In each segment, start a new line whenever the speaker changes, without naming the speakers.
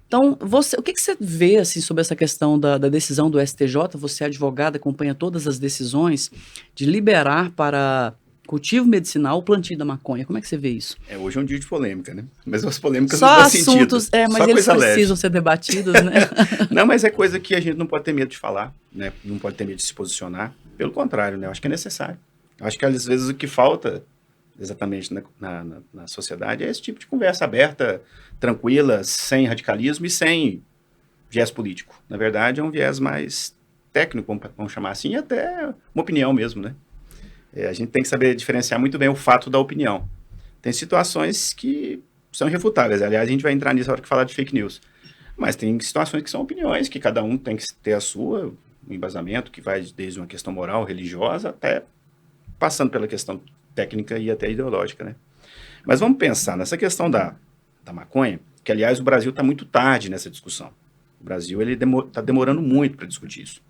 Então, o que você vê assim, sobre essa questão da decisão do STJ? Você é advogada, acompanha todas as decisões de liberar para cultivo medicinal o plantio da maconha. Como é que você vê isso?
Hoje é um dia de polêmica, né? Mas as polêmicas no
Só
bom sentido.
assuntos, mas
Só
eles
coisa leve.
precisam ser debatidos, né?
Não, mas é coisa que a gente não pode ter medo de falar, né? Não pode ter medo de se posicionar. Pelo contrário, né? Eu acho que é necessário. Eu acho que às vezes o que falta exatamente na sociedade é esse tipo de conversa aberta, tranquila, sem radicalismo e sem viés político. Na verdade, é um viés mais técnico, vamos chamar assim, e até uma opinião mesmo, né? A gente tem que saber diferenciar muito bem o fato da opinião. Tem situações que são irrefutáveis. Aliás, a gente vai entrar nisso na hora que falar de fake news. Mas tem situações que são opiniões, que cada um tem que ter a sua, um embasamento, que vai desde uma questão moral, religiosa, até passando pela questão técnica e até ideológica, né? Mas vamos pensar nessa questão da maconha, que, aliás, o Brasil está muito tarde nessa discussão. O Brasil está demorando muito para discutir isso.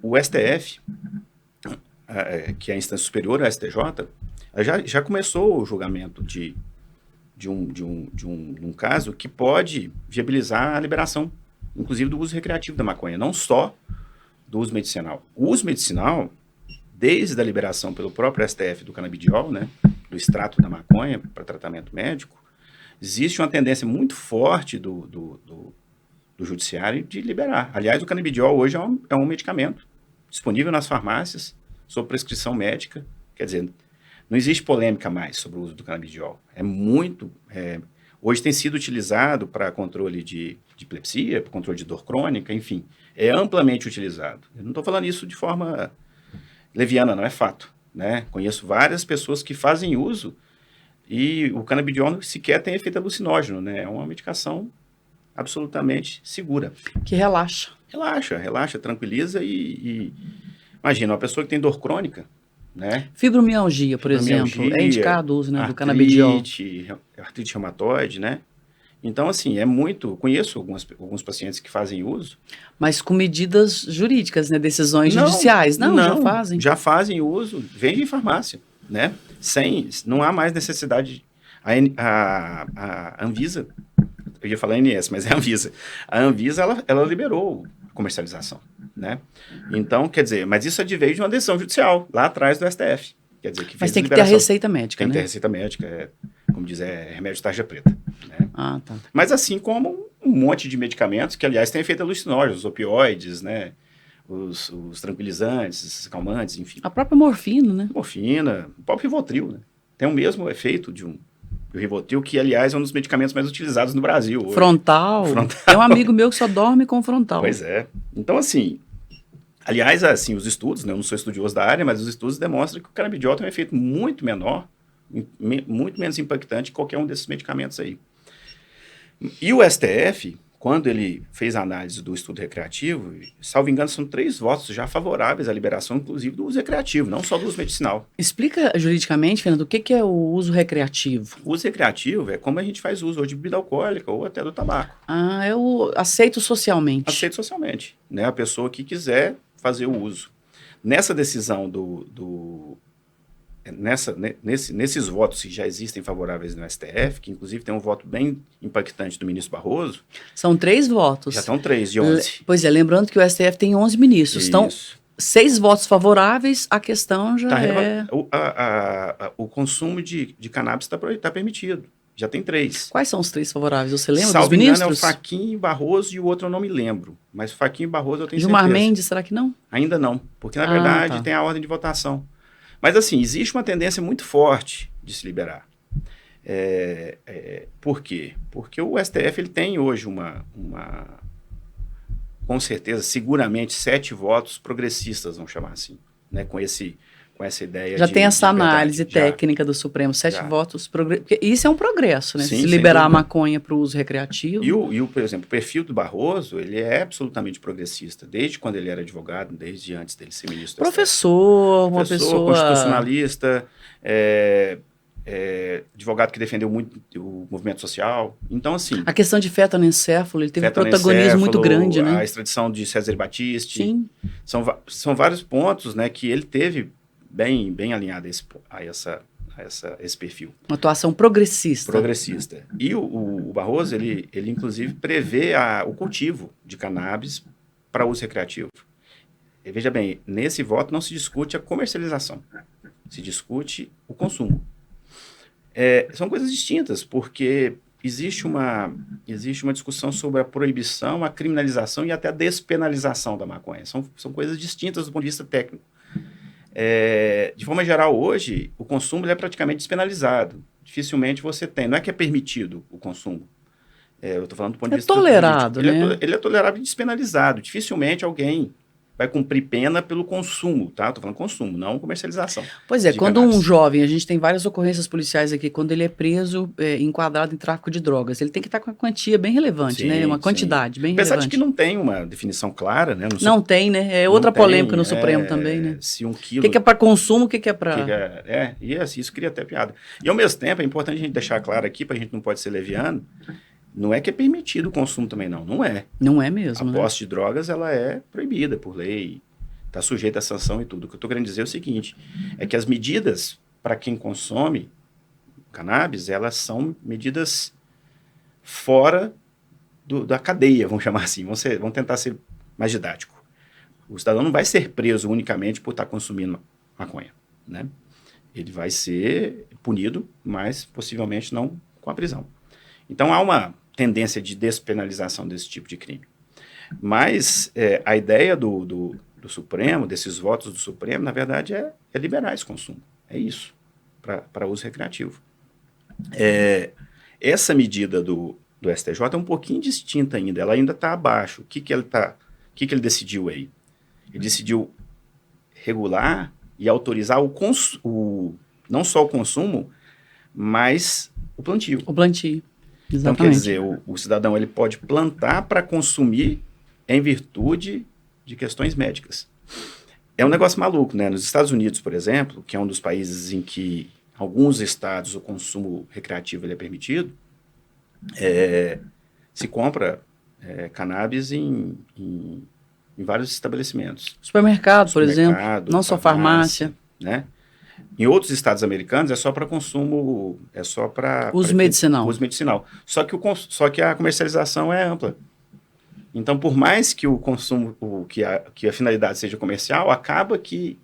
O STF, que é a instância superior ao STJ, já começou o julgamento de um caso que pode viabilizar a liberação, inclusive do uso recreativo da maconha, não só do uso medicinal. O uso medicinal, desde a liberação pelo próprio STF do canabidiol, né, do extrato da maconha para tratamento médico, existe uma tendência muito forte do judiciário de liberar. Aliás, o canabidiol hoje é um medicamento disponível nas farmácias, sob prescrição médica. Quer dizer, não existe polêmica mais sobre o uso do canabidiol. Hoje tem sido utilizado para controle de epilepsia, para controle de dor crônica, enfim. É amplamente utilizado. Eu não estou falando isso de forma leviana, não é fato, né? Conheço várias pessoas que fazem uso e o canabidiol sequer tem efeito alucinógeno, né? É uma medicação absolutamente segura.
Que relaxa.
Relaxa, tranquiliza e imagina, uma pessoa que tem dor crônica, né?
Fibromialgia, por exemplo, é indicado o uso, né, do canabidiol.
Artrite reumatoide, né? Então, assim, conheço alguns pacientes que fazem uso.
Mas com medidas jurídicas, né, decisões judiciais. Não, já fazem.
Já fazem uso, vende em farmácia, né? Não há mais necessidade. A Anvisa, eu ia falar ANS, mas é a Anvisa. A Anvisa, ela liberou a comercialização, né? Então, quer dizer, mas isso adveio de uma decisão judicial, lá atrás do STF. Quer dizer,
mas tem que ter a receita médica,
né? Tem que ter a receita médica, como diz, remédio de tarja preta. Né?
Tá.
Mas assim como um monte de medicamentos, que aliás tem efeito alucinógeno, os opioides, né? Os tranquilizantes, os calmantes, enfim.
A própria morfina, né?
Morfina, o próprio Rivotril, né? Tem o mesmo efeito do Rivotril, que aliás é um dos medicamentos mais utilizados no Brasil hoje.
Frontal. Tem um amigo meu que só dorme com frontal.
Pois é. Então, assim, aliás, assim, os estudos, né, eu não sou estudioso da área, mas os estudos demonstram que o canabidiol tem um efeito muito menor, muito menos impactante que qualquer um desses medicamentos aí. E o STF, quando ele fez a análise do estudo recreativo, salvo engano, são 3 votos já favoráveis à liberação, inclusive, do uso recreativo, não só do uso medicinal.
Explica juridicamente, Fernando, o que é o uso recreativo?
O uso recreativo é como a gente faz uso ou de bebida alcoólica ou até do tabaco.
Eu aceito socialmente.
Aceito socialmente, né? A pessoa que quiser fazer o uso. Nessa decisão nesses votos que já existem favoráveis no STF, que inclusive tem um voto bem impactante do ministro Barroso.
São 3 votos.
Já estão 3 de 11.
Pois é, lembrando que o STF tem 11 ministros. Então, 6 votos favoráveis, a questão já
O consumo de cannabis está permitido. Já tem 3.
Quais são os 3 favoráveis? Você lembra
Salvo
dos ministros?
Engano, é o Fachin, Barroso e o outro eu não me lembro. Mas o Fachin e Barroso eu tenho
Gilmar
certeza.
Mendes, será que não?
Ainda não, porque na verdade tem a ordem de votação. Mas assim, existe uma tendência muito forte de se liberar. Por quê? Porque o STF ele tem hoje com certeza, seguramente 7 votos progressistas, vamos chamar assim, né? Com essa ideia
já tem essa análise técnica do Supremo, 7 votos porque isso é um progresso, né?
Sim,
se liberar a maconha para o uso recreativo.
Por exemplo, o perfil do Barroso, ele é absolutamente progressista, desde quando ele era advogado, desde antes dele ser ministro.
Professor, uma pessoa
constitucionalista, advogado que defendeu muito o movimento social. Então, assim...
A questão de fetoanencéfalo, ele teve um protagonismo muito grande, né?
A extradição de César Battisti.
Sim.
São vários pontos, né, que ele teve bem alinhado a esse perfil.
Uma atuação progressista.
Progressista. E o Barroso, ele inclusive prevê o cultivo de cannabis para uso recreativo. E veja bem, nesse voto não se discute a comercialização, se discute o consumo. São coisas distintas, porque existe uma discussão sobre a proibição, a criminalização e até a despenalização da maconha. São coisas distintas do ponto de vista técnico. De forma geral, hoje, o consumo ele é praticamente despenalizado. Dificilmente você tem. Não é que é permitido o consumo. Eu estou falando do ponto de vista
tolerado,
jurídico.
né?
Ele é tolerável e despenalizado. Dificilmente alguém vai cumprir pena pelo consumo, tá? Estou falando consumo, não comercialização.
Pois é, quando um jovem, a gente tem várias ocorrências policiais aqui, quando ele é preso, enquadrado em tráfico de drogas, ele tem que estar com uma quantia bem relevante, né? Uma quantidade bem relevante.
Apesar de que não tem uma definição clara, né?
Não tem, né? É outra polêmica no Supremo também, né?
Se 1 quilo...
O que é para consumo, o que é para...
Isso cria até piada. E ao mesmo tempo, é importante a gente deixar claro aqui, para a gente não pode ser leviano, não é que é permitido o consumo também, não. Não é.
Não é mesmo,
A posse de drogas, ela é proibida por lei, está sujeita a sanção e tudo. O que eu estou querendo dizer é o seguinte, é que as medidas para quem consome cannabis, elas são medidas fora da cadeia, vamos chamar assim. Vamos tentar ser mais didático. O cidadão não vai ser preso unicamente por estar consumindo maconha, né? Ele vai ser punido, mas possivelmente não com a prisão. Então, há uma tendência de despenalização desse tipo de crime. Mas a ideia do Supremo, desses votos do Supremo, na verdade, é liberar esse consumo. É isso, para uso recreativo. Essa medida do STJ é um pouquinho distinta ainda, ela ainda está abaixo. O que ele decidiu aí? Ele decidiu regular e autorizar não só o consumo, mas o plantio.
O plantio. Exatamente.
Então, quer dizer, o cidadão ele pode plantar para consumir em virtude de questões médicas. É um negócio maluco, né? Nos Estados Unidos, por exemplo, que é um dos países em que alguns estados o consumo recreativo ele é permitido, se compra cannabis em vários estabelecimentos.
Supermercado, por exemplo, não só farmácia.
Né? Em outros estados americanos é só para consumo,
uso medicinal.
Uso medicinal. Só que a comercialização é ampla. Então, por mais que o consumo, que a finalidade seja comercial, acaba que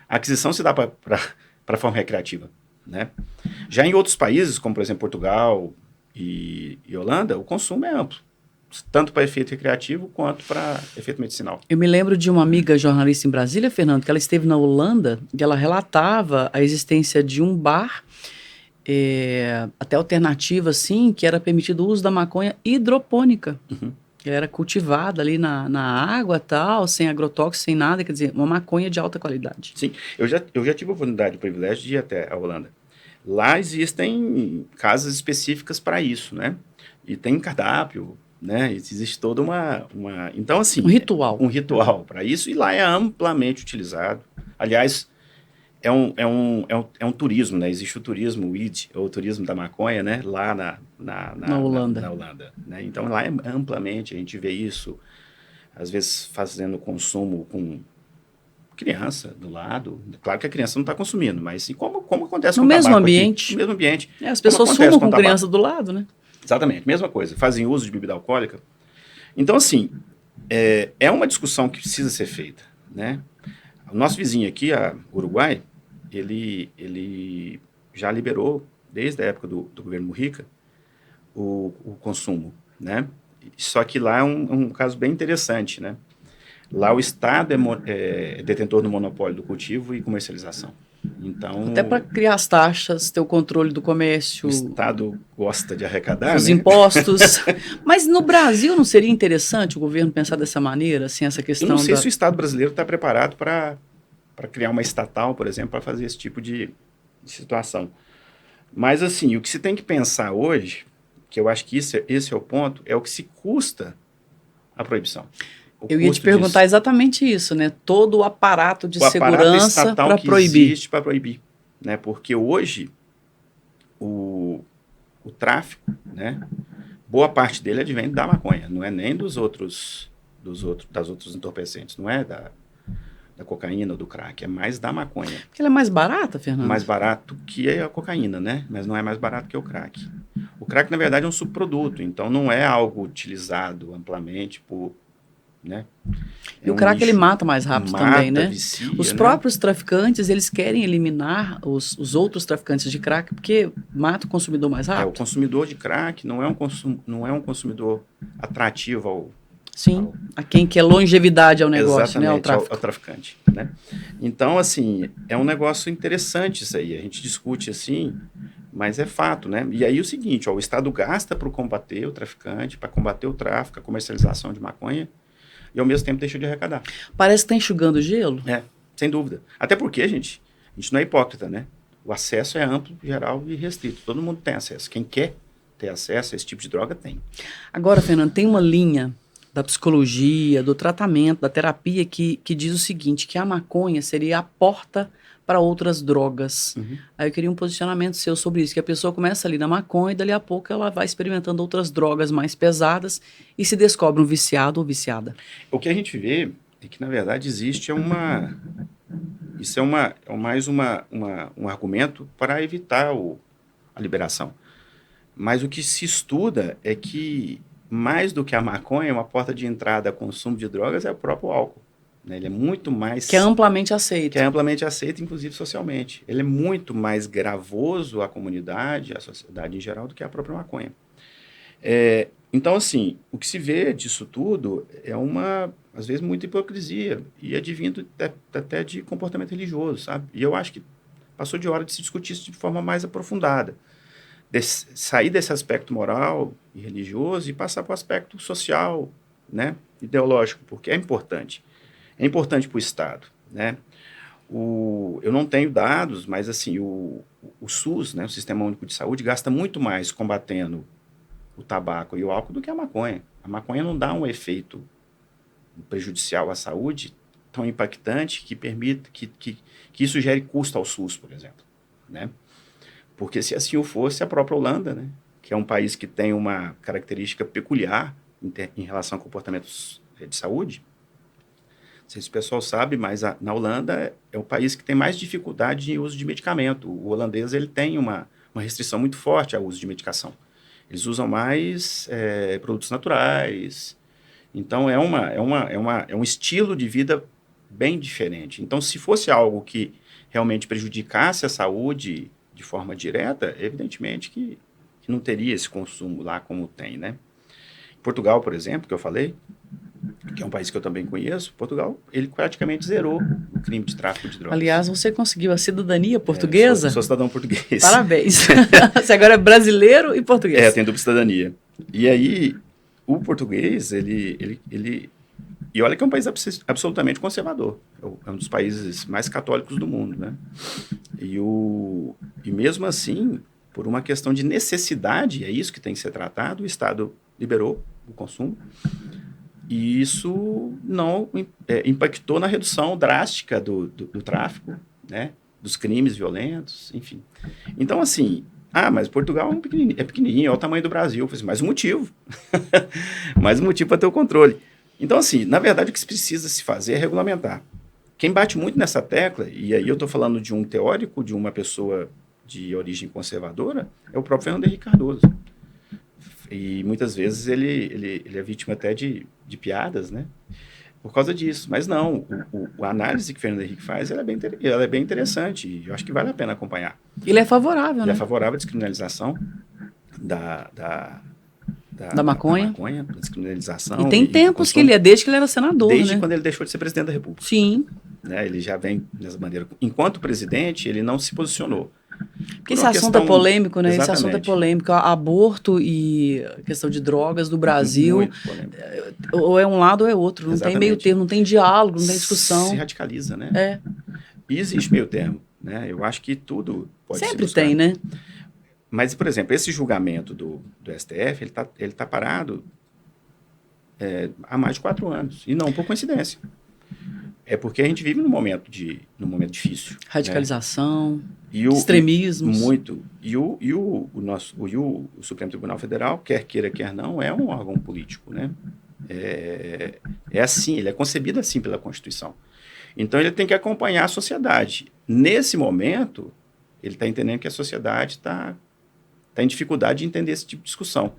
a aquisição se dá para forma recreativa, né? Já em outros países, como por exemplo Portugal e Holanda, o consumo é amplo, tanto para efeito recreativo quanto para efeito medicinal.
Eu me lembro de uma amiga jornalista em Brasília, Fernando, que ela esteve na Holanda e ela relatava a existência de um bar, até alternativa assim, que era permitido o uso da maconha hidropônica.
Uhum.
Era cultivada ali na água tal, sem agrotóxico, sem nada, quer dizer, uma maconha de alta qualidade.
Sim, eu já tive a oportunidade, o privilégio de ir até a Holanda. Lá existem casas específicas para isso, né? E tem cardápio, né? Existe toda uma... Então, assim...
Um ritual.
Um ritual para isso, e lá é amplamente utilizado. Aliás, é um turismo, né? Existe o turismo weed, ou o turismo da maconha, né? Lá na
Holanda.
Na Holanda, né? Então, lá é amplamente, a gente vê isso, às vezes fazendo consumo com criança do lado. Claro que a criança não está consumindo, mas assim, como acontece
no
com o
mesmo
tabaco
ambiente.
aqui, no mesmo ambiente.
As pessoas fumam com criança do lado, né?
Exatamente, mesma coisa. Fazem uso de bebida alcoólica. Então, assim, é uma discussão que precisa ser feita, né? O nosso vizinho aqui, o Uruguai, ele já liberou, desde a época do governo Mujica, o consumo, né? Só que lá é um caso bem interessante, né? Lá o Estado é detentor do monopólio do cultivo e comercialização. Então,
até para criar as taxas, ter o controle do comércio.
O Estado gosta de arrecadar,
os
né?
impostos. Mas no Brasil não seria interessante o governo pensar dessa maneira, assim, essa questão?
Eu não sei se o Estado brasileiro está preparado para criar uma estatal, por exemplo, para fazer esse tipo de situação. Mas, assim, o que se tem que pensar hoje, que eu acho que esse é o ponto, é o que se custa a proibição.
Eu ia te perguntar exatamente isso, né? Todo o aparato de segurança para proibir.
Existe para proibir, né? Porque hoje o tráfico, né? Boa parte dele advém da maconha, não é nem das outros entorpecentes, não é da cocaína ou do crack, é mais da maconha.
Porque ela é mais barata, Fernando?
Mais barato que a cocaína, né? Mas não é mais barato que o crack. O crack, na verdade, é um subproduto, então não é algo utilizado amplamente por, né?
E o crack ele mata mais rápido também, né?
Vicia,
os
né?
próprios traficantes, eles querem eliminar os outros traficantes de crack porque mata o consumidor mais rápido.
O consumidor de crack não é um consumidor atrativo ao...
Sim, a quem quer longevidade ao negócio,
exatamente,
né? Ao tráfico.
Ao traficante, né? Então, assim, é um negócio interessante isso aí. A gente discute assim, mas é fato, né? E aí o seguinte, o Estado gasta para combater o traficante, para combater o tráfico, a comercialização de maconha, e ao mesmo tempo deixa de arrecadar.
Parece que está enxugando gelo.
Sem dúvida. Até porque, a gente não é hipócrita, né? O acesso é amplo, geral e restrito. Todo mundo tem acesso. Quem quer ter acesso a esse tipo de droga tem.
Agora, Fernando, tem uma linha da psicologia, do tratamento, da terapia que diz o seguinte, que a maconha seria a porta para outras drogas. Aí eu queria um posicionamento seu sobre isso, que a pessoa começa ali na maconha e dali a pouco ela vai experimentando outras drogas mais pesadas e se descobre um viciado ou viciada.
O que a gente vê é que, na verdade, existe isso é mais um argumento para evitar a liberação. Mas o que se estuda é que, mais do que a maconha, uma porta de entrada ao consumo de drogas é o próprio álcool. Né? Ele é muito mais...
Que é amplamente aceito.
Que é amplamente aceito, inclusive socialmente. Ele é muito mais gravoso à comunidade, à sociedade em geral, do que a própria maconha. Então, assim, o que se vê disso tudo é às vezes, muita hipocrisia. E advindo até de comportamento religioso, sabe? E eu acho que passou de hora de se discutir isso de forma mais aprofundada. Sair desse aspecto moral e religioso e passar para o aspecto social, né, ideológico, porque é importante. É importante para o Estado, né? Eu não tenho dados, mas assim, o SUS, né, o Sistema Único de Saúde, gasta muito mais combatendo o tabaco e o álcool do que a maconha. A maconha não dá um efeito prejudicial à saúde tão impactante que permita que isso gere custo ao SUS, por exemplo, né? Porque se assim o fosse, a própria Holanda, né, que é um país que tem uma característica peculiar em relação a comportamentos de saúde, não sei se o pessoal sabe, mas na Holanda é o país que tem mais dificuldade em uso de medicamento. O holandês ele tem uma restrição muito forte ao uso de medicação. Eles usam mais produtos naturais. Então, é um estilo de vida bem diferente. Então, se fosse algo que realmente prejudicasse a saúde de forma direta, evidentemente que não teria esse consumo lá como tem, né? Portugal, por exemplo, que eu falei, que é um país que eu também conheço, Portugal, ele praticamente zerou o crime de tráfico de drogas.
Aliás, você conseguiu a cidadania portuguesa?
Sou cidadão português.
Parabéns. Você agora é brasileiro e português.
Eu tenho dupla cidadania. E aí, o português, ele e olha que é um país absolutamente conservador. É um dos países mais católicos do mundo, né? E mesmo assim, por uma questão de necessidade, é isso que tem que ser tratado, o Estado liberou o consumo. E isso não impactou na redução drástica do tráfico, né? Dos crimes violentos, enfim. Então, assim, mas Portugal é pequenininho, é o tamanho do Brasil. Eu falei assim, mais um motivo. Mais um motivo para ter o controle. Então, assim, na verdade, o que se precisa se fazer é regulamentar. Quem bate muito nessa tecla, e aí eu estou falando de um teórico, de uma pessoa de origem conservadora, é o próprio Fernando Henrique Cardoso. E muitas vezes ele é vítima até de piadas, né? Por causa disso. Mas não, a análise que o Fernando Henrique faz, ela é bem interessante, e eu acho que vale a pena acompanhar.
Ele é favorável, né?
Ele é favorável à descriminalização da
maconha.
Da descriminalização.
E tem tempos que ele desde que ele era senador,
desde
né?
quando ele deixou de ser presidente da República.
Sim.
Né? Ele já vem dessa maneira. Enquanto presidente, ele não se posicionou.
Porque esse assunto é polêmico, né?
Exatamente.
Esse assunto é polêmico. Aborto e questão de drogas do Brasil, ou é um lado ou é outro. Não tem meio termo, não tem diálogo, não tem discussão.
Se radicaliza, né? E existe meio termo, né? Eu acho que tudo pode ser.
Sempre tem, né?
Mas, por exemplo, esse julgamento do STF, ele tá parado há mais de 4 anos. E não por coincidência. É porque a gente vive num momento difícil.
Radicalização,
né?
extremismos.
Muito. E o Supremo Tribunal Federal, quer queira, quer não, é um órgão político, né? É assim, ele é concebido assim pela Constituição. Então, ele tem que acompanhar a sociedade. Nesse momento, ele está entendendo que a sociedade está em dificuldade de entender esse tipo de discussão.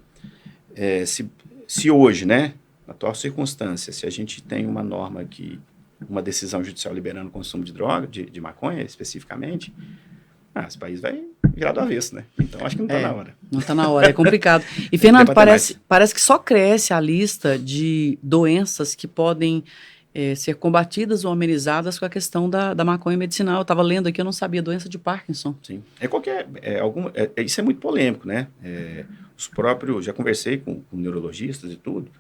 Se hoje, né, na atual circunstância, se a gente tem uma norma que, uma decisão judicial liberando o consumo de droga, de maconha especificamente, esse país vai virar do avesso, né? Então, acho que não está na hora.
Não está na hora, é complicado. E, Fernando, parece que só cresce a lista de doenças que podem ser combatidas ou amenizadas com a questão da maconha medicinal. Eu estava lendo aqui, eu não sabia, doença de Parkinson.
Sim. Isso é muito polêmico, né? Os próprios, já conversei com neurologistas e tudo,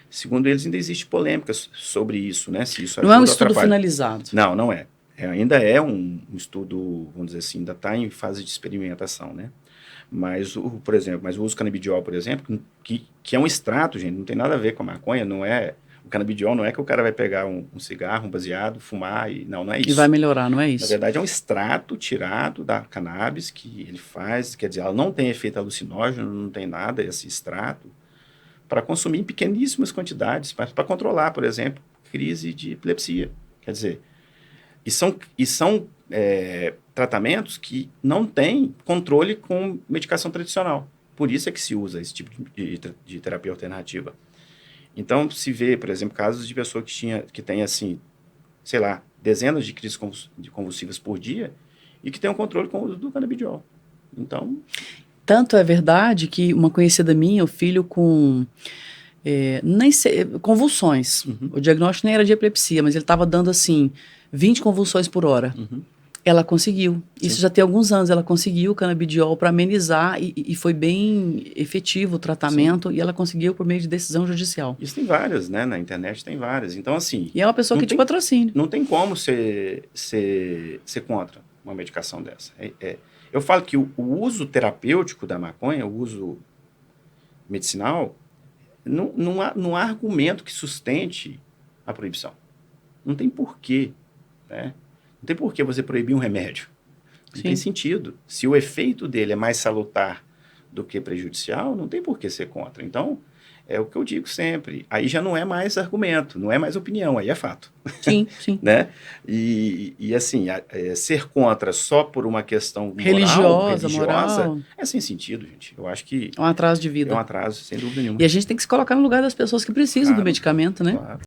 segundo eles ainda existe polêmica sobre isso, né? Se isso
não é um estudo finalizado.
Não é. Ainda é um estudo, vamos dizer assim, ainda está em fase de experimentação, né? Mas, por exemplo, o uso canabidiol, por exemplo, que é um extrato, gente, não tem nada a ver com a maconha, não é... O canabidiol não é que o cara vai pegar um cigarro, um baseado, fumar e... Não é isso.
E vai melhorar, não é isso?
Na verdade, é um extrato tirado da cannabis que ele faz, quer dizer, ela não tem efeito alucinógeno, não tem nada, esse extrato, para consumir em pequeníssimas quantidades, para controlar, por exemplo, crise de epilepsia. Quer dizer, e são tratamentos que não têm controle com medicação tradicional. Por isso é que se usa esse tipo de terapia alternativa. Então, se vê, por exemplo, casos de pessoa que tem, assim, sei lá, dezenas de crises convulsivas por dia e que tem um controle com o uso do canabidiol. Então...
Tanto é verdade que uma conhecida minha, o filho com convulsões, o diagnóstico nem era de epilepsia, mas ele estava dando, assim, 20 convulsões por hora. Ela conseguiu. Sim. Isso já tem alguns anos. Ela conseguiu o canabidiol para amenizar e foi bem efetivo o tratamento. Sim. E ela conseguiu por meio de decisão judicial.
Isso tem várias, né? Na internet tem várias. Então, assim...
E é uma pessoa que te patrocina.
Não tem como ser contra uma medicação dessa. Eu falo que o uso terapêutico da maconha, o uso medicinal, não há argumento que sustente a proibição. Não tem porquê, né? Não tem por que você proibir um remédio. Não tem sentido. Se o efeito dele é mais salutar do que prejudicial, não tem por que ser contra. Então, é o que eu digo sempre. Aí já não é mais argumento, não é mais opinião, aí é fato.
Sim, sim.
Né? E assim, ser contra só por uma questão
religiosa,
moral, é sem sentido, gente. Eu acho que...
É um atraso de vida.
É um atraso, sem dúvida nenhuma.
E a gente tem que se colocar no lugar das pessoas que precisam do medicamento, né?
Claro.